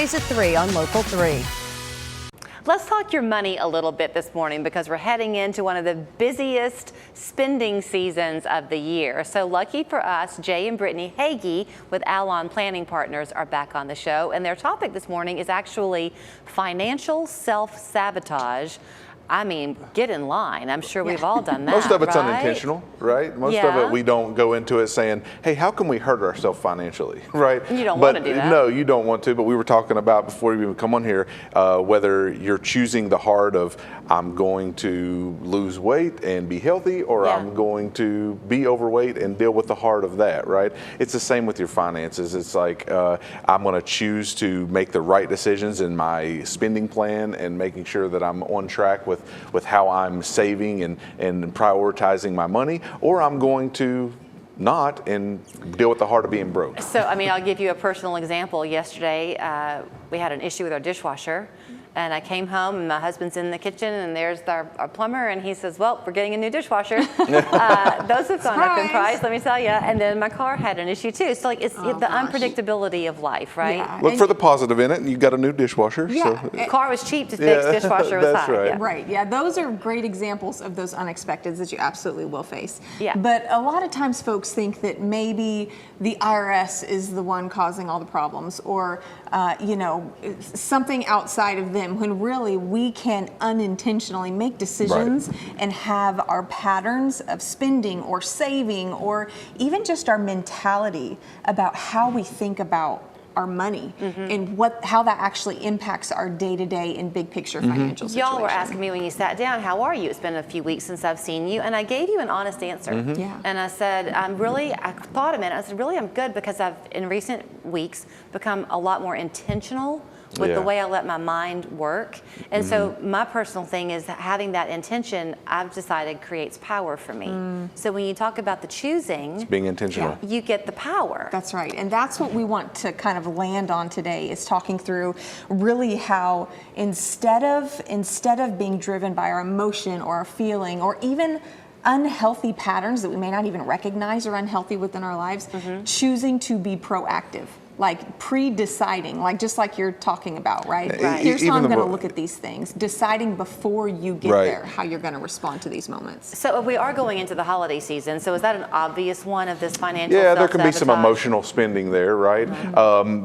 Weekdays at 3 on Local 3. Let's talk your money a little bit this morning because we're heading into one of the busiest spending seasons of the year. So lucky for us, Jay and Brittany Hagy with Allon Planning Partners are back on the show, and their topic this morning is actually financial self-sabotage. I mean, get in line. I'm sure we've all done that. Most of it's right? unintentional, right? Most of it we don't go into it saying, hey, how can we hurt ourselves financially, right? You don't want to do that. No, you don't want to, but we were talking about before you even come on here, whether you're choosing the hard of I'm going to lose weight and be healthy, or I'm going to be overweight and deal with the hard of that, right? It's the same with your finances. It's like I'm going to choose to make the right decisions in my spending plan and making sure that I'm on track with how I'm saving and prioritizing my money, or I'm going to not and deal with the heart of being broke. So, I mean, I'll give you a personal example. Yesterday, we had an issue with our dishwasher. And I came home, and my husband's in the kitchen, and there's our plumber, and he says, well, we're getting a new dishwasher. Those have gone up in price, let me tell you. And then my car had an issue, too. So, like, it's the unpredictability of life, right? Yeah. Look for the positive in it, and you got a new dishwasher. Yeah. So. Car was cheap to fix, dishwasher was high. Right. Yeah. Right, yeah, those are great examples of those unexpecteds that you absolutely will face. Yeah. But a lot of times folks think that maybe the IRS is the one causing all the problems, or you know, something outside of them, when really we can unintentionally make decisions and have our patterns of spending or saving, or even just our mentality about how we think about our money and how that actually impacts our day-to-day and big picture financial situation. Y'all were asking me when you sat down, how are you? It's been a few weeks since I've seen you, and I gave you an honest answer. Yeah. And I said, I thought a minute, I said, really, I'm good, because I've, in recent weeks, become a lot more intentional with the way I let my mind work. And so my personal thing is having that intention, I've decided, creates power for me. So when you talk about the choosing, Being intentional. you get the power. That's right, and that's what we want to kind of land on today, is talking through really how instead of being driven by our emotion or our feeling, or even unhealthy patterns that we may not even recognize are unhealthy within our lives, choosing to be proactive. Like pre-deciding, like just like you're talking about, right? Here's how I'm going to look at these things. Deciding before you get there how you're going to respond to these moments. So we are going into the holiday season. So is that an obvious one of this financial Yeah, there can be some self-sabotage? emotional spending there, right?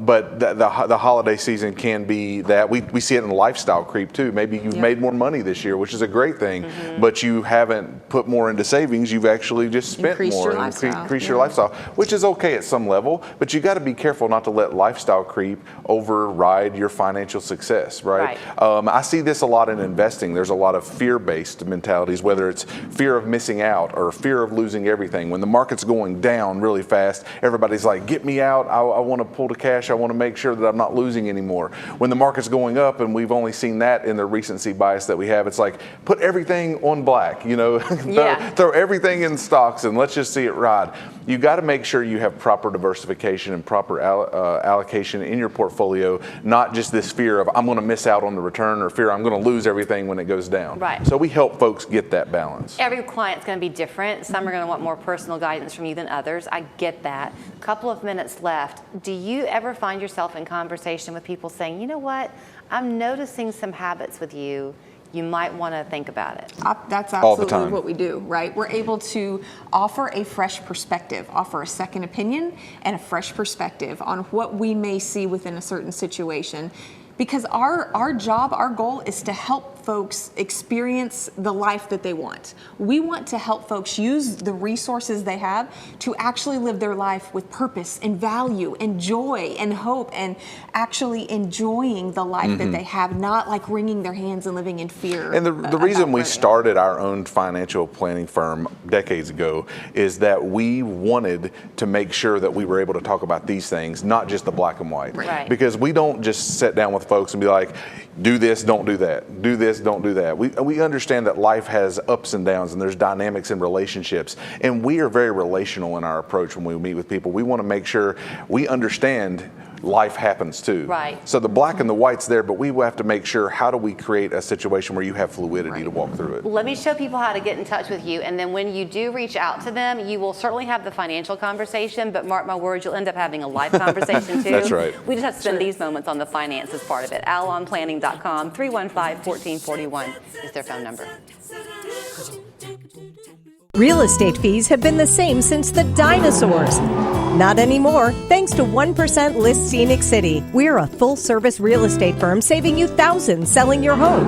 But the holiday season can be that. We see it in lifestyle creep too. Maybe you've made more money this year, which is a great thing, but you haven't put more into savings. You've actually just spent more and increased your lifestyle, which is okay at some level, but you got to be careful not to let lifestyle creep override your financial success, right? I see this a lot in investing. There's a lot of fear-based mentalities, whether it's fear of missing out or fear of losing everything. When the market's going down really fast, everybody's like, get me out. I want to pull the cash. I want to make sure that I'm not losing anymore. When the market's going up, and we've only seen that in the recency bias that we have, it's like, put everything on black, you know, throw everything in stocks and let's just see it ride. You got to make sure you have proper diversification and proper allocation in your portfolio, not just this fear of I'm going to miss out on the return, or fear I'm going to lose everything when it goes down. Right. So we help folks get that balance. Every client's going to be different. Some are going to want more personal guidance from you than others. I get that. A couple of minutes left. Do you ever find yourself in conversation with people saying, you know what, I'm noticing some habits with you. You might want to think about it. That's absolutely what we do, right? We're able to offer a fresh perspective, offer a second opinion and a fresh perspective on what we may see within a certain situation. Because our job, our goal is to help folks experience the life that they want. We want to help folks use the resources they have to actually live their life with purpose and value and joy and hope, and actually enjoying the life that they have, not like wringing their hands and living in fear. And the reason we started our own financial planning firm decades ago is that we wanted to make sure that we were able to talk about these things, not just the black and white. Right. Because we don't just sit down with folks and be like, do this, don't do that. Do this, don't do that. We understand that life has ups and downs, and there's dynamics in relationships. And we are very relational in our approach when we meet with people. We want to make sure we understand life happens too. Right. So the black and the white's there, but we have to make sure, how do we create a situation where you have fluidity to walk through it? Let me show people how to get in touch with you, and then when you do reach out to them, you will certainly have the financial conversation, but mark my words, you'll end up having a life conversation too. That's right. We just have to spend these moments on the finances part of it. AllonPlanning.com, 315-1441 is their phone number. Real estate fees have been the same since the dinosaurs. Not anymore, thanks to 1% List Scenic City. We're a full-service real estate firm saving you thousands selling your home.